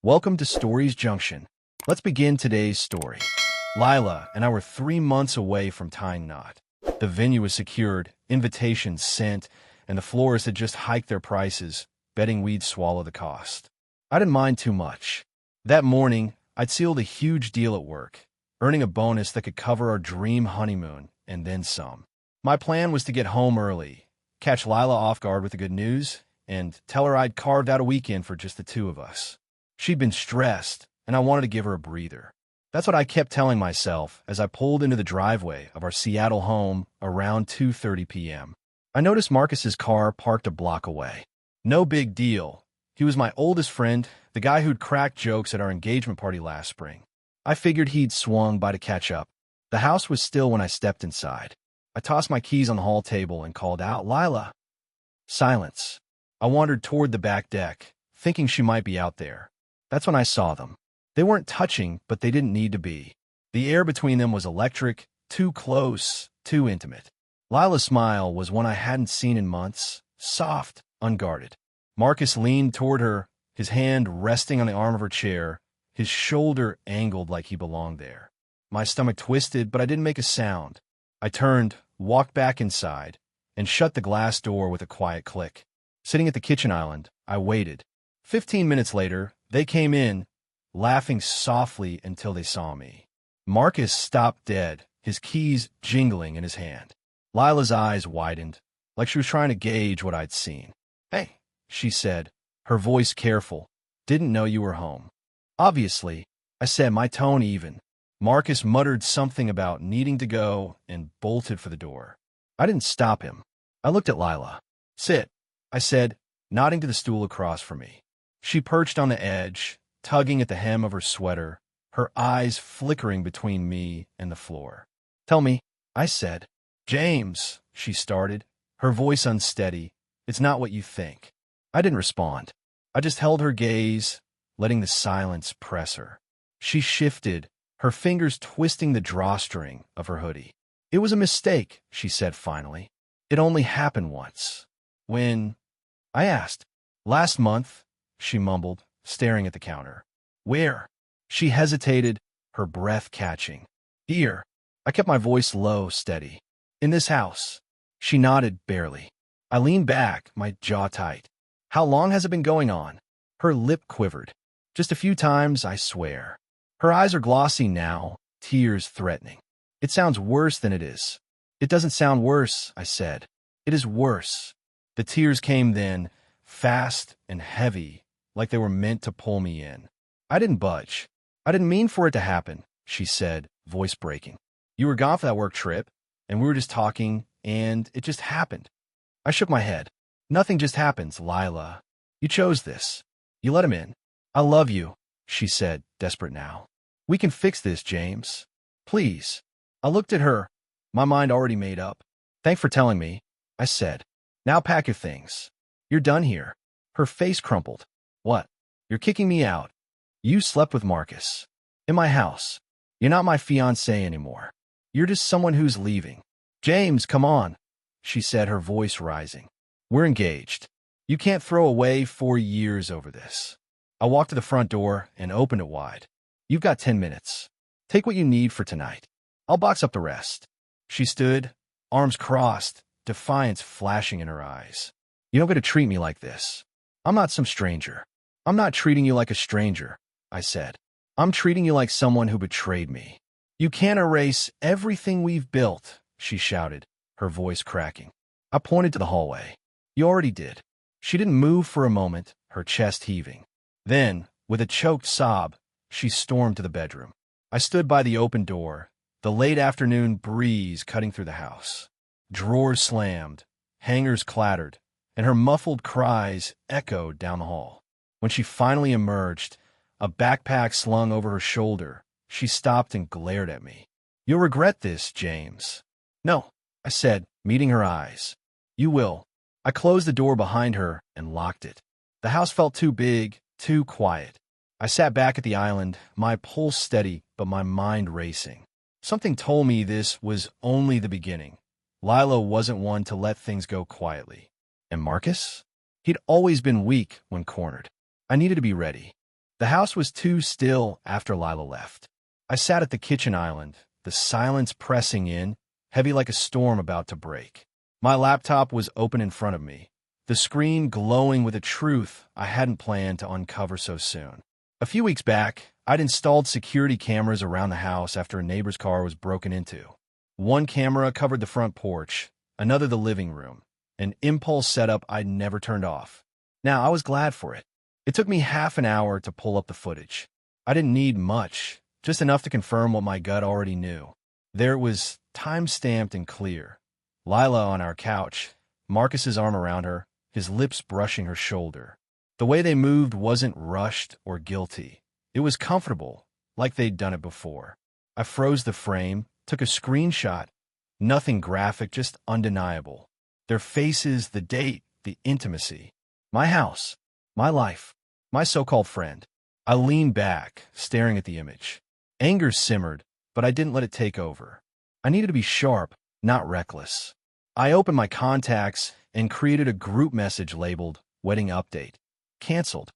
Welcome to Stories Junction. Let's begin today's story. Lila and I were 3 months away from tying knot. The venue was secured, invitations sent, and the florists had just hiked their prices, betting we'd swallow the cost. I didn't mind too much. That morning, I'd sealed a huge deal at work, earning a bonus that could cover our dream honeymoon, and then some. My plan was to get home early, catch Lila off guard with the good news, and tell her I'd carved out a weekend for just the two of us. She'd been stressed, and I wanted to give her a breather. That's what I kept telling myself as I pulled into the driveway of our Seattle home around 2:30 p.m. I noticed Marcus's car parked a block away. No big deal. He was my oldest friend, the guy who'd cracked jokes at our engagement party last spring. I figured he'd swung by to catch up. The house was still when I stepped inside. I tossed my keys on the hall table and called out, "Lila." Silence. I wandered toward the back deck, thinking she might be out there. That's when I saw them. They weren't touching, but they didn't need to be. The air between them was electric, too close, too intimate. Lila's smile was one I hadn't seen in months, soft, unguarded. Marcus leaned toward her, his hand resting on the arm of her chair, his shoulder angled like he belonged there. My stomach twisted, but I didn't make a sound. I turned, walked back inside, and shut the glass door with a quiet click. Sitting at the kitchen island, I waited. 15 minutes later, they came in, laughing softly until they saw me. Marcus stopped dead, his keys jingling in his hand. Lila's eyes widened, like she was trying to gauge what I'd seen. "Hey," she said, her voice careful. "Didn't know you were home." "Obviously," I said, my tone even. Marcus muttered something about needing to go and bolted for the door. I didn't stop him. I looked at Lila. "Sit," I said, nodding to the stool across from me. She perched on the edge, tugging at the hem of her sweater, her eyes flickering between me and the floor. "Tell me," I said. "James," she started, her voice unsteady. "It's not what you think." I didn't respond. I just held her gaze, letting the silence press her. She shifted, her fingers twisting the drawstring of her hoodie. "It was a mistake," she said finally. "It only happened once." "When?" I asked. "Last month," she mumbled, staring at the counter. "Where?" She hesitated, her breath catching. "Here." I kept my voice low, steady. "In this house." She nodded barely. I leaned back, my jaw tight. "How long has it been going on?" Her lip quivered. "Just a few times, I swear." Her eyes are glossy now, tears threatening. "It sounds worse than it is." "It doesn't sound worse," I said. "It is worse." The tears came then, fast and heavy, like they were meant to pull me in. I didn't budge. "I didn't mean for it to happen," she said, voice breaking. "You were gone for that work trip, and we were just talking, and it just happened." I shook my head. "Nothing just happens, Lila. You chose this. You let him in." "I love you," she said, desperate now. "We can fix this, James. Please." I looked at her, my mind already made up. "Thanks for telling me," I said. "Now pack your things. You're done here." Her face crumpled. "What? You're kicking me out. You slept with Marcus. In my house. You're not my fiancé anymore. You're just someone who's leaving." "James, come on," she said, her voice rising. "We're engaged. You can't throw away 4 years over this." I walked to the front door and opened it wide. "You've got 10 minutes. Take what you need for tonight. I'll box up the rest." She stood, arms crossed, defiance flashing in her eyes. "You don't get to treat me like this. I'm not some stranger." "I'm not treating you like a stranger," I said. "I'm treating you like someone who betrayed me." "You can't erase everything we've built," she shouted, her voice cracking. I pointed to the hallway. "You already did." She didn't move for a moment, her chest heaving. Then, with a choked sob, she stormed to the bedroom. I stood by the open door, the late afternoon breeze cutting through the house. Drawers slammed, hangers clattered, and her muffled cries echoed down the hall. When she finally emerged, a backpack slung over her shoulder, she stopped and glared at me. "You'll regret this, James." "No," I said, meeting her eyes. "You will." I closed the door behind her and locked it. The house felt too big, too quiet. I sat back at the island, my pulse steady, but my mind racing. Something told me this was only the beginning. Lila wasn't one to let things go quietly. And Marcus? He'd always been weak when cornered. I needed to be ready. The house was too still after Lila left. I sat at the kitchen island, the silence pressing in, heavy like a storm about to break. My laptop was open in front of me, the screen glowing with a truth I hadn't planned to uncover so soon. A few weeks back, I'd installed security cameras around the house after a neighbor's car was broken into. One camera covered the front porch, another the living room, an impulse setup I'd never turned off. Now, I was glad for it. It took me half an hour to pull up the footage. I didn't need much, just enough to confirm what my gut already knew. There it was, time-stamped and clear. Lila on our couch, Marcus's arm around her, his lips brushing her shoulder. The way they moved wasn't rushed or guilty. It was comfortable, like they'd done it before. I froze the frame, took a screenshot. Nothing graphic, just undeniable. Their faces, the date, the intimacy. My house, my life, my so-called friend. I leaned back, staring at the image. Anger simmered, but I didn't let it take over. I needed to be sharp, not reckless. I opened my contacts and created a group message labeled Wedding Update. Canceled.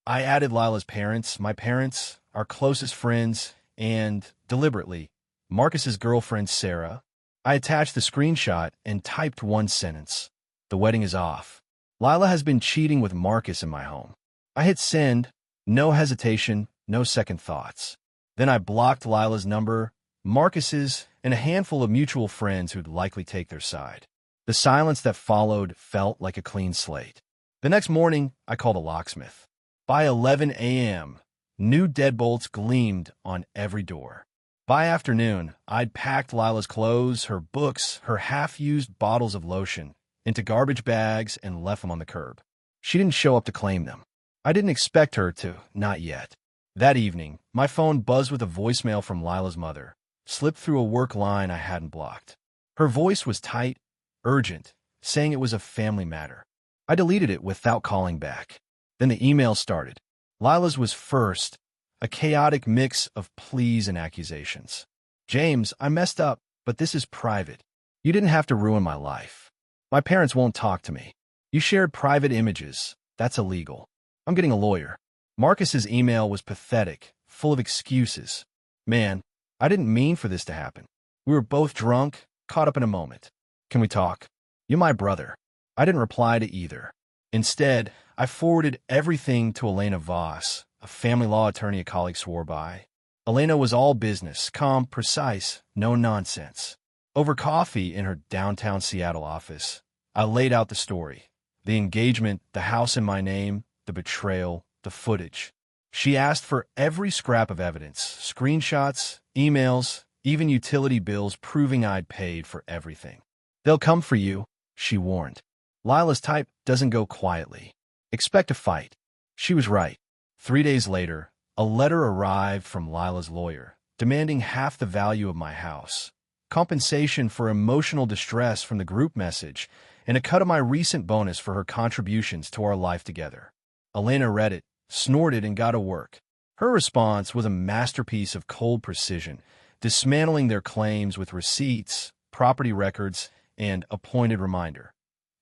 I added Lila's parents, my parents, our closest friends, and, deliberately, Marcus's girlfriend, Sarah. I attached the screenshot and typed one sentence. The wedding is off. Lila has been cheating with Marcus in my home. I hit send, no hesitation, no second thoughts. Then I blocked Lila's number, Marcus's, and a handful of mutual friends who'd likely take their side. The silence that followed felt like a clean slate. The next morning, I called a locksmith. By 11 a.m., new deadbolts gleamed on every door. By afternoon, I'd packed Lila's clothes, her books, her half-used bottles of lotion into garbage bags and left them on the curb. She didn't show up to claim them. I didn't expect her to, not yet. That evening, my phone buzzed with a voicemail from Lila's mother, slipped through a work line I hadn't blocked. Her voice was tight, urgent, saying it was a family matter. I deleted it without calling back. Then the email started. Lila's was first, a chaotic mix of pleas and accusations. James, I messed up, but this is private. You didn't have to ruin my life. My parents won't talk to me. You shared private images. That's illegal. I'm getting a lawyer. Marcus's email was pathetic, full of excuses. Man, I didn't mean for this to happen. We were both drunk, caught up in a moment. Can we talk? You're my brother. I didn't reply to either. Instead, I forwarded everything to Elena Voss, a family law attorney a colleague swore by. Elena was all business, calm, precise, no nonsense. Over coffee in her downtown Seattle office, I laid out the story. The engagement, the house in my name, the betrayal, the footage. She asked for every scrap of evidence, screenshots, emails, even utility bills proving I'd paid for everything. They'll come for you, she warned. Lila's type doesn't go quietly. Expect a fight. She was right. 3 days later, a letter arrived from Lila's lawyer, demanding half the value of my house, compensation for emotional distress from the group message, and a cut of my recent bonus for her contributions to our life together. Elena read it, snorted, and got to work. Her response was a masterpiece of cold precision, dismantling their claims with receipts, property records, and a pointed reminder.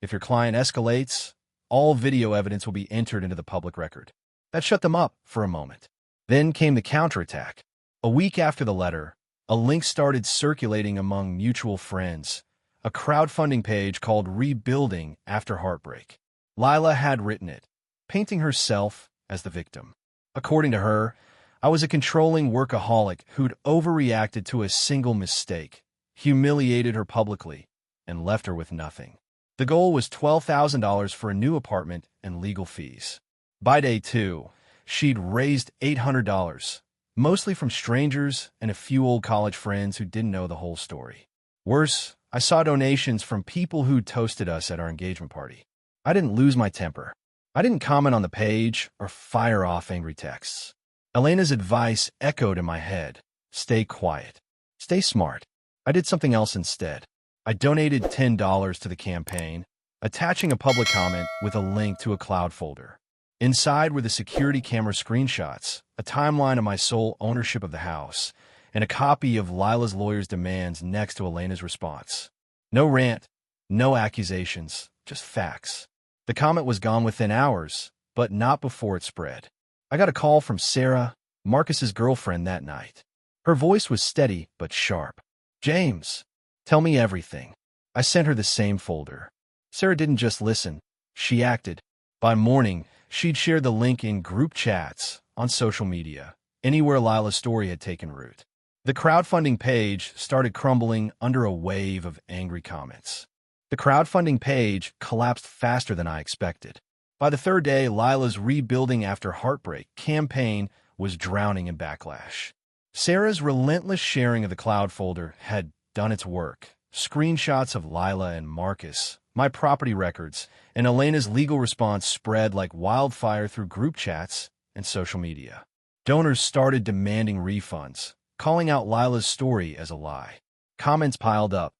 If your client escalates, all video evidence will be entered into the public record. That shut them up for a moment. Then came the counterattack. A week after the letter, a link started circulating among mutual friends, a crowdfunding page called Rebuilding After Heartbreak. Lila had written it, painting herself as the victim. According to her, I was a controlling workaholic who'd overreacted to a single mistake, humiliated her publicly, and left her with nothing. The goal was $12,000 for a new apartment and legal fees. By day 2, she'd raised $800, mostly from strangers and a few old college friends who didn't know the whole story. Worse, I saw donations from people who'd toasted us at our engagement party. I didn't lose my temper. I didn't comment on the page or fire off angry texts. Elena's advice echoed in my head. Stay quiet. Stay smart. I did something else instead. I donated $10 to the campaign, attaching a public comment with a link to a cloud folder. Inside were the security camera screenshots, a timeline of my sole ownership of the house, and a copy of Lila's lawyer's demands next to Elena's response. No rant, no accusations, just facts. The comment was gone within hours, but not before it spread. I got a call from Sarah, Marcus's girlfriend, that night. Her voice was steady but sharp. "James, tell me everything." I sent her the same folder. Sarah didn't just listen. She acted. By morning, she'd shared the link in group chats, on social media, anywhere Lila's story had taken root. The crowdfunding page started crumbling under a wave of angry comments. The crowdfunding page collapsed faster than I expected. By the third day, Lila's Rebuilding After Heartbreak campaign was drowning in backlash. Sarah's relentless sharing of the cloud folder had done its work. Screenshots of Lila and Marcus, my property records, and Elena's legal response spread like wildfire through group chats and social media. Donors started demanding refunds, calling out Lila's story as a lie. Comments piled up.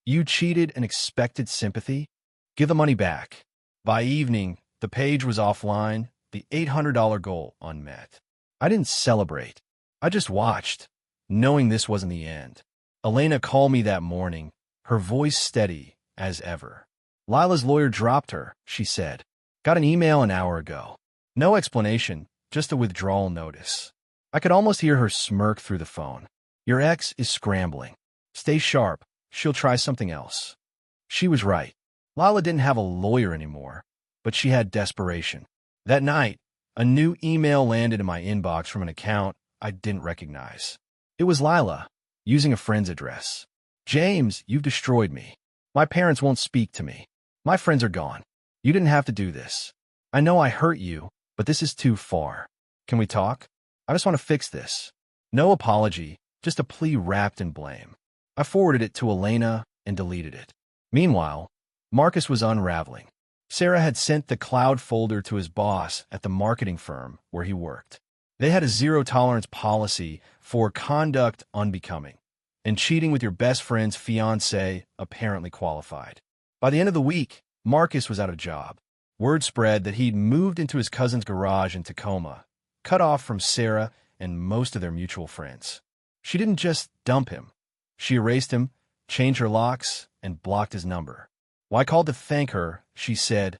"You cheated and expected sympathy? Give the money back." By evening, the page was offline, the $800 goal unmet. I didn't celebrate. I just watched, knowing this wasn't the end. Elena called me that morning, her voice steady as ever. "Lila's lawyer dropped her," she said. "Got an email an hour ago." No explanation, just a withdrawal notice. I could almost hear her smirk through the phone. "Your ex is scrambling. Stay sharp. She'll try something else." She was right. Lila didn't have a lawyer anymore, but she had desperation. That night, a new email landed in my inbox from an account I didn't recognize. It was Lila, using a friend's address. "James, you've destroyed me. My parents won't speak to me. My friends are gone. You didn't have to do this. I know I hurt you, but this is too far. Can we talk? I just want to fix this." No apology, just a plea wrapped in blame. I forwarded it to Elena and deleted it. Meanwhile, Marcus was unraveling. Sarah had sent the cloud folder to his boss at the marketing firm where he worked. They had a zero-tolerance policy for conduct unbecoming, and cheating with your best friend's fiancée apparently qualified. By the end of the week, Marcus was out of job. Word spread that he'd moved into his cousin's garage in Tacoma, cut off from Sarah and most of their mutual friends. She didn't just dump him. She erased him, changed her locks, and blocked his number. When I called to thank her, she said,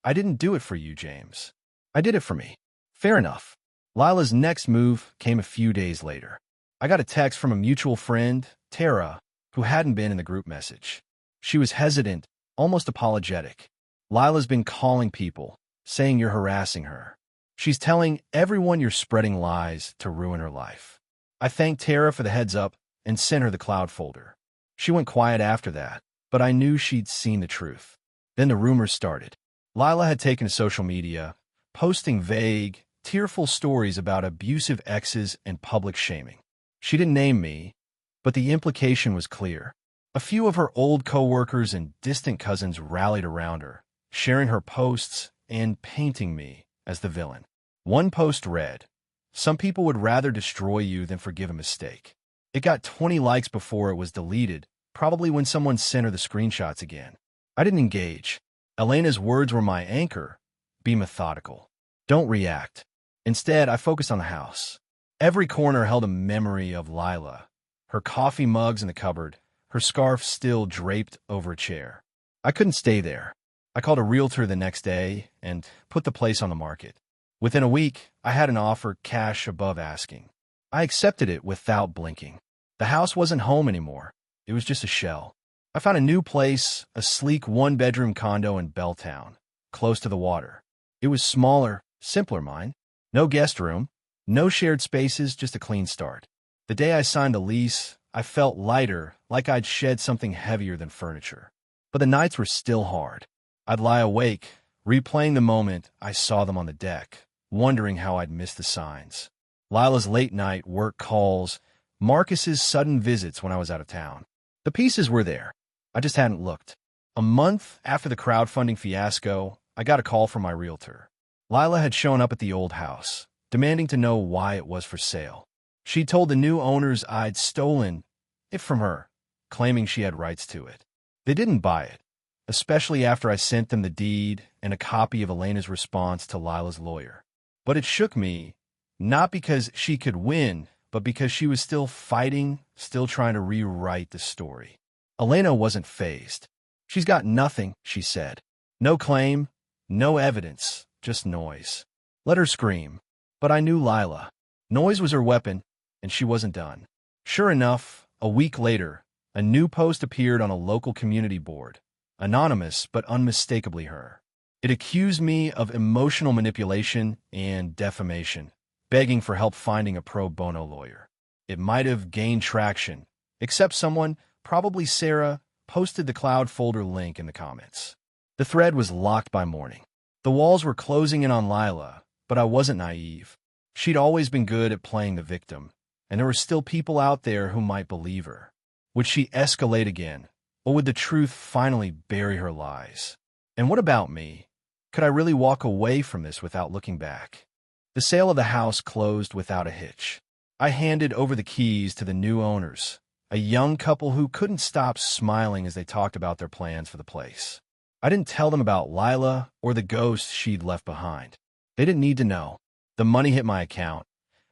"I didn't do it for you, James. I did it for me." Fair enough. Lila's next move came a few days later. I got a text from a mutual friend, Tara, who hadn't been in the group message. She was hesitant, almost apologetic. "Lila's been calling people, saying you're harassing her. She's telling everyone you're spreading lies to ruin her life." I thanked Tara for the heads up and sent her the cloud folder. She went quiet after that, but I knew she'd seen the truth. Then the rumors started. Lila had taken to social media, posting vague, tearful stories about abusive exes and public shaming. She didn't name me, but the implication was clear. A few of her old coworkers and distant cousins rallied around her, sharing her posts and painting me as the villain. One post read, "Some people would rather destroy you than forgive a mistake." It got 20 likes before it was deleted, probably when someone sent her the screenshots again. I didn't engage. Elena's words were my anchor. Be methodical. Don't react. Instead, I focused on the house. Every corner held a memory of Lila. Her coffee mugs in the cupboard, her scarf still draped over a chair. I couldn't stay there. I called a realtor the next day and put the place on the market. Within a week, I had an offer cash above asking. I accepted it without blinking. The house wasn't home anymore. It was just a shell. I found a new place, a sleek one-bedroom condo in Belltown, close to the water. It was smaller, simpler mine. No guest room, no shared spaces, just a clean start. The day I signed the lease, I felt lighter, like I'd shed something heavier than furniture. But the nights were still hard. I'd lie awake, replaying the moment I saw them on the deck, wondering how I'd missed the signs. Lila's late-night work calls, Marcus's sudden visits when I was out of town. The pieces were there. I just hadn't looked. A month after the crowdfunding fiasco, I got a call from my realtor. Lila had shown up at the old house, demanding to know why it was for sale. She told the new owners I'd stolen it from her, claiming she had rights to it. They didn't buy it, especially after I sent them the deed and a copy of Elena's response to Lila's lawyer. But it shook me, not because she could win, but because she was still fighting, still trying to rewrite the story. Elena wasn't fazed. "She's got nothing," she said. "No claim, no evidence, just noise. Let her scream. But I knew Lila. Noise was her weapon, and she wasn't done. Sure enough, a week later, a new post appeared on a local community board. Anonymous, but unmistakably her. It accused me of emotional manipulation and defamation, begging for help finding a pro bono lawyer. It might have gained traction, except someone, probably Sarah, posted the cloud folder link in the comments. The thread was locked by morning. The walls were closing in on Lila, but I wasn't naive. She'd always been good at playing the victim, and there were still people out there who might believe her. Would she escalate again, or would the truth finally bury her lies? And what about me? Could I really walk away from this without looking back? The sale of the house closed without a hitch. I handed over the keys to the new owners, a young couple who couldn't stop smiling as they talked about their plans for the place. I didn't tell them about Lila or the ghost she'd left behind. They didn't need to know. The money hit my account,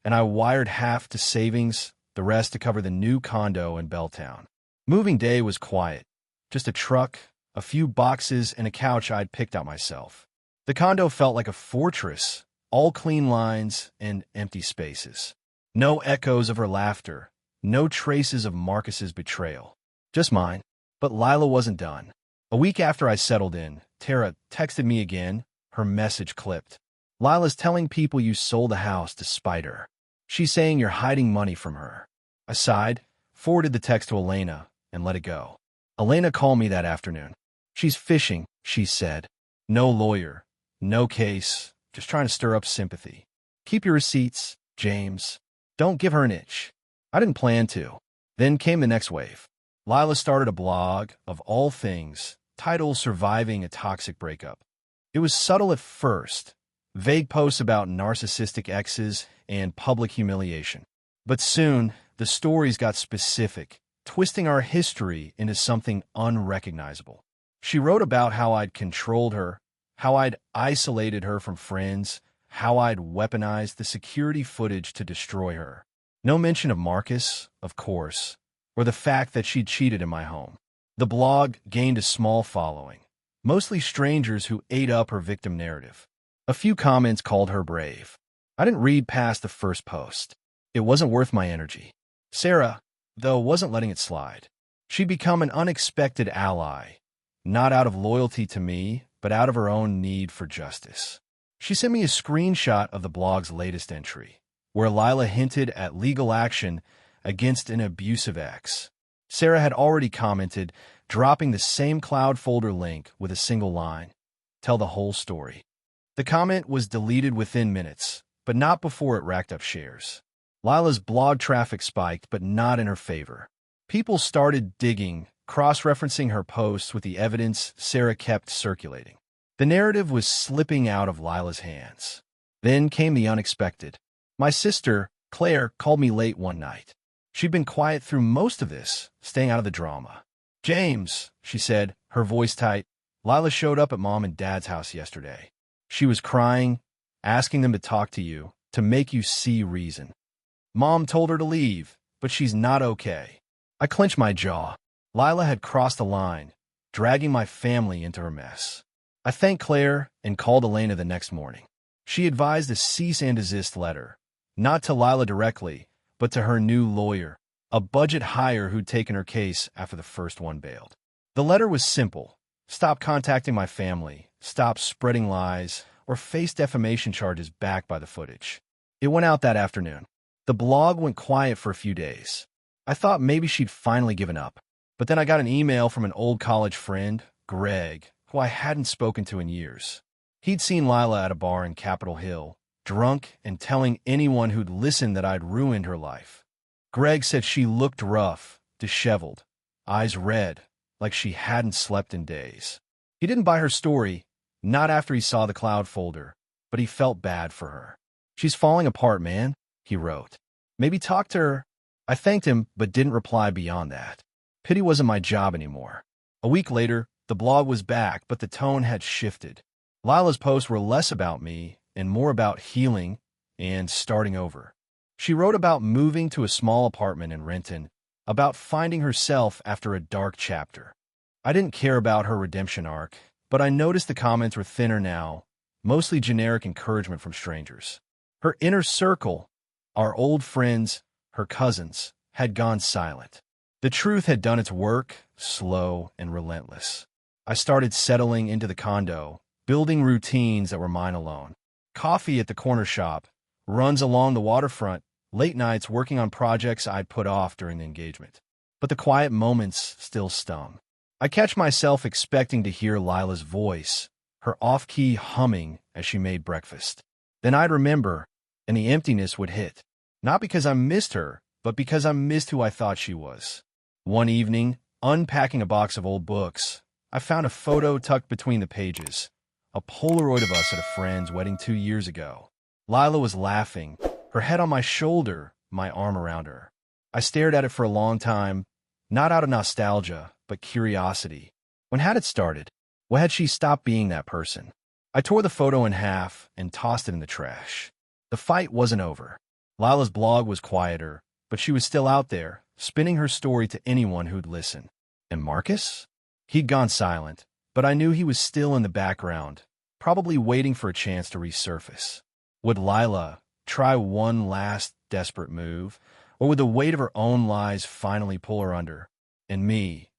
and I wired half to savings, the rest to cover the new condo in Belltown. Moving day was quiet. Just a truck, a few boxes, and a couch I'd picked out myself. The condo felt like a fortress, all clean lines and empty spaces. No echoes of her laughter, no traces of Marcus's betrayal. Just mine. But Lila wasn't done. A week after I settled in, Tara texted me again, her message clipped. Lila's telling people you sold the house to spite her. She's saying you're hiding money from her. I sighed, forwarded the text to Elena, and let it go. Elena called me that afternoon. She's fishing, she said. No lawyer, no case, just trying to stir up sympathy. Keep your receipts, James. Don't give her an itch. I didn't plan to. Then came the next wave. Lila started a blog, of all things, titled Surviving a Toxic Breakup. It was subtle at first, vague posts about narcissistic exes and public humiliation. But soon, the stories got specific, twisting our history into something unrecognizable. She wrote about how I'd controlled her, how I'd isolated her from friends, how I'd weaponized the security footage to destroy her. No mention of Marcus, of course, or the fact that she'd cheated in my home. The blog gained a small following, mostly strangers who ate up her victim narrative. A few comments called her brave. I didn't read past the first post. It wasn't worth my energy. Sarah, though, wasn't letting it slide. She'd become an unexpected ally, not out of loyalty to me, but out of her own need for justice. She sent me a screenshot of the blog's latest entry, where Lila hinted at legal action against an abusive ex. Sarah had already commented, dropping the same cloud folder link with a single line. Tell the whole story. The comment was deleted within minutes, but not before it racked up shares. Lila's blog traffic spiked, but not in her favor. People started digging, cross-referencing her posts with the evidence Sarah kept circulating. The narrative was slipping out of Lila's hands. Then came the unexpected. My sister, Claire, called me late one night. She'd been quiet through most of this, staying out of the drama. James, she said, her voice tight, Lila showed up at Mom and Dad's house yesterday. She was crying, asking them to talk to you, to make you see reason. Mom told her to leave, but she's not okay. I clenched my jaw. Lila had crossed the line, dragging my family into her mess. I thanked Claire and called Elena the next morning. She advised a cease and desist letter, not to Lila directly, but to her new lawyer, a budget hire who'd taken her case after the first one bailed. The letter was simple. Stop contacting my family, stop spreading lies, or face defamation charges backed by the footage. It went out that afternoon. The blog went quiet for a few days. I thought maybe she'd finally given up. But then I got an email from an old college friend, Greg, who I hadn't spoken to in years. He'd seen Lila at a bar in Capitol Hill, drunk and telling anyone who'd listened that I'd ruined her life. Greg said she looked rough, disheveled, eyes red, like she hadn't slept in days. He didn't buy her story, not after he saw the cloud folder, but he felt bad for her. She's falling apart, man, he wrote. Maybe talk to her. I thanked him, but didn't reply beyond that. Pity wasn't my job anymore. A week later, the blog was back, but the tone had shifted. Lila's posts were less about me and more about healing and starting over. She wrote about moving to a small apartment in Renton, about finding herself after a dark chapter. I didn't care about her redemption arc, but I noticed the comments were thinner now, mostly generic encouragement from strangers. Her inner circle, our old friends, her cousins, had gone silent. The truth had done its work, slow and relentless. I started settling into the condo, building routines that were mine alone. Coffee at the corner shop, runs along the waterfront, late nights working on projects I'd put off during the engagement. But the quiet moments still stung. I catch myself expecting to hear Lila's voice, her off-key humming as she made breakfast. Then I'd remember, and the emptiness would hit. Not because I missed her, but because I missed who I thought she was. One evening, unpacking a box of old books, I found a photo tucked between the pages, a Polaroid of us at a friend's wedding 2 years ago. Lila was laughing, her head on my shoulder, my arm around her. I stared at it for a long time, not out of nostalgia, but curiosity. When had it started? When had she stopped being that person? I tore the photo in half and tossed it in the trash. The fight wasn't over. Lila's blog was quieter, but she was still out there, spinning her story to anyone who'd listen. And Marcus? He'd gone silent, but I knew he was still in the background, probably waiting for a chance to resurface. Would Lila try one last desperate move, or would the weight of her own lies finally pull her under? And me?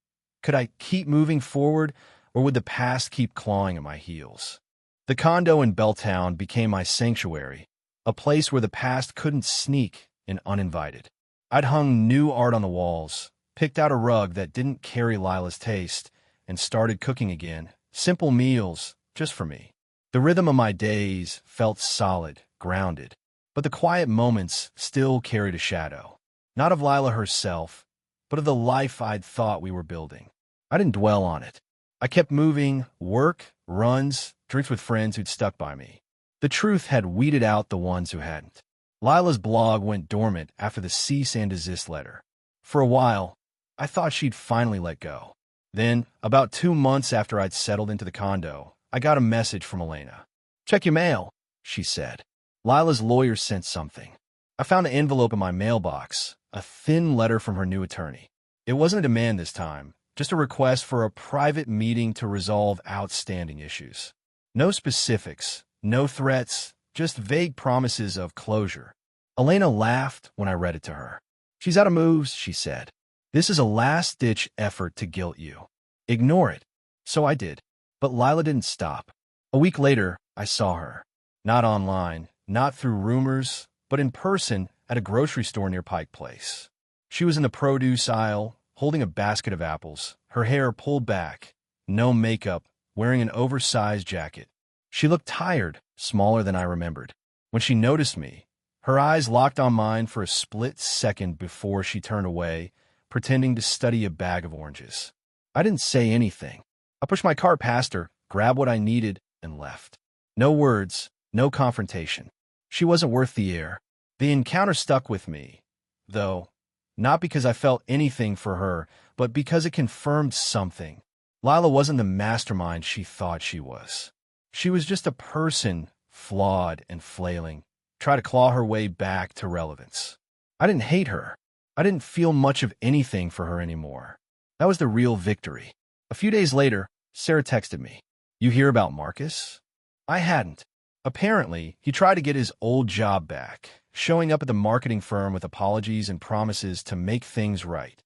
Could I keep moving forward, or would the past keep clawing at my heels? The condo in Belltown became my sanctuary, a place where the past couldn't sneak in uninvited. I'd hung new art on the walls, picked out a rug that didn't carry Lila's taste, and started cooking again, simple meals, just for me. The rhythm of my days felt solid, grounded, but the quiet moments still carried a shadow. Not of Lila herself, but of the life I'd thought we were building. I didn't dwell on it. I kept moving, work, runs, drinks with friends who'd stuck by me. The truth had weeded out the ones who hadn't. Lila's blog went dormant after the cease and desist letter. For a while, I thought she'd finally let go. Then, about 2 months after I'd settled into the condo, I got a message from Elena. "Check your mail," she said. Lila's lawyer sent something. I found an envelope in my mailbox, a thin letter from her new attorney. It wasn't a demand this time, just a request for a private meeting to resolve outstanding issues. No specifics, no threats, just vague promises of closure. Elena laughed when I read it to her. "She's out of moves," she said. "This is a last-ditch effort to guilt you. Ignore it." So I did. But Lila didn't stop. A week later, I saw her. Not online, not through rumors, but in person at a grocery store near Pike Place. She was in the produce aisle, holding a basket of apples, her hair pulled back, no makeup, wearing an oversized jacket. She looked tired, smaller than I remembered. When she noticed me, her eyes locked on mine for a split second before she turned away, pretending to study a bag of oranges. I didn't say anything. I pushed my cart past her, grabbed what I needed, and left. No words, no confrontation. She wasn't worth the air. The encounter stuck with me, though, not because I felt anything for her, but because it confirmed something. Lila wasn't the mastermind she thought she was. She was just a person, flawed and flailing, trying to claw her way back to relevance. I didn't hate her. I didn't feel much of anything for her anymore. That was the real victory. A few days later, Sarah texted me. "You hear about Marcus?" I hadn't. Apparently, he tried to get his old job back, showing up at the marketing firm with apologies and promises to make things right.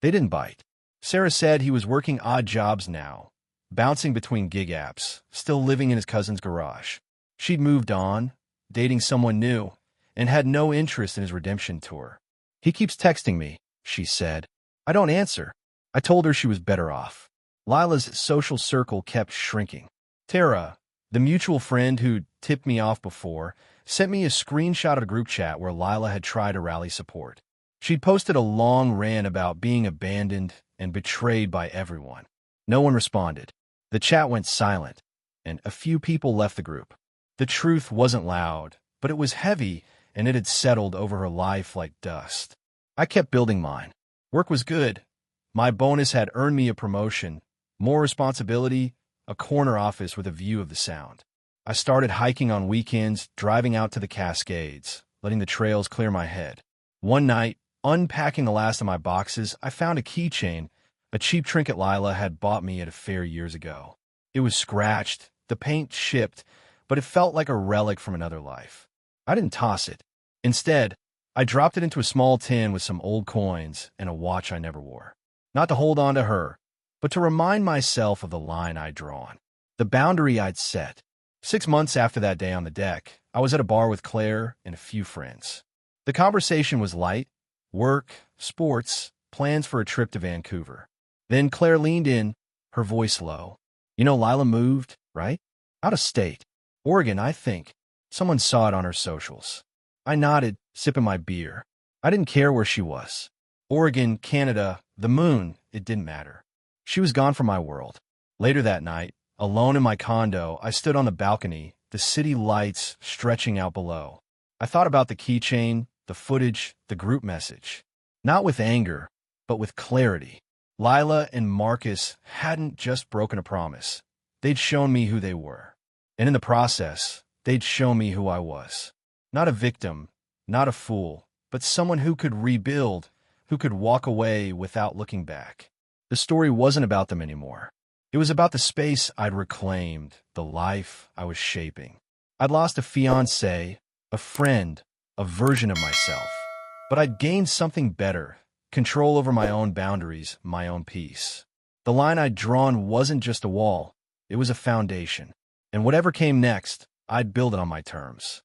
They didn't bite. Sarah said he was working odd jobs now, bouncing between gig apps, still living in his cousin's garage. She'd moved on, dating someone new, and had no interest in his redemption tour. "He keeps texting me," she said. I don't answer. I told her she was better off. Lila's social circle kept shrinking. Tara, the mutual friend who'd tipped me off before, sent me a screenshot of a group chat where Lila had tried to rally support. She'd posted a long rant about being abandoned and betrayed by everyone. No one responded. The chat went silent, and a few people left the group. The truth wasn't loud, but it was heavy, and it had settled over her life like dust. I kept building mine. Work was good. My bonus had earned me a promotion, more responsibility, a corner office with a view of the Sound. I started hiking on weekends, driving out to the Cascades, letting the trails clear my head. One night, unpacking the last of my boxes, I found a keychain, a cheap trinket Lila had bought me at a fair years ago. It was scratched, the paint chipped, but it felt like a relic from another life. I didn't toss it. Instead, I dropped it into a small tin with some old coins and a watch I never wore. Not to hold on to her, but to remind myself of the line I'd drawn, the boundary I'd set. 6 months after that day on the deck, I was at a bar with Claire and a few friends. The conversation was light: work, sports, plans for a trip to Vancouver. Then Claire leaned in, her voice low. You know, Lila moved, right? Out of state. Oregon, I think. Someone saw it on her socials. I nodded, sipping my beer. I didn't care where she was. Oregon, Canada, the moon, it didn't matter. She was gone from my world. Later that night, alone in my condo, I stood on the balcony, the city lights stretching out below. I thought about the keychain, the footage, the group message. Not with anger, but with clarity. Lila and Marcus hadn't just broken a promise. They'd shown me who they were. And in the process, they'd shown me who I was. Not a victim, not a fool, but someone who could rebuild, who could walk away without looking back. The story wasn't about them anymore. It was about the space I'd reclaimed, the life I was shaping. I'd lost a fiancé, a friend, a version of myself. But I'd gained something better: control over my own boundaries, my own peace. The line I'd drawn wasn't just a wall, it was a foundation. And whatever came next, I'd build it on my terms.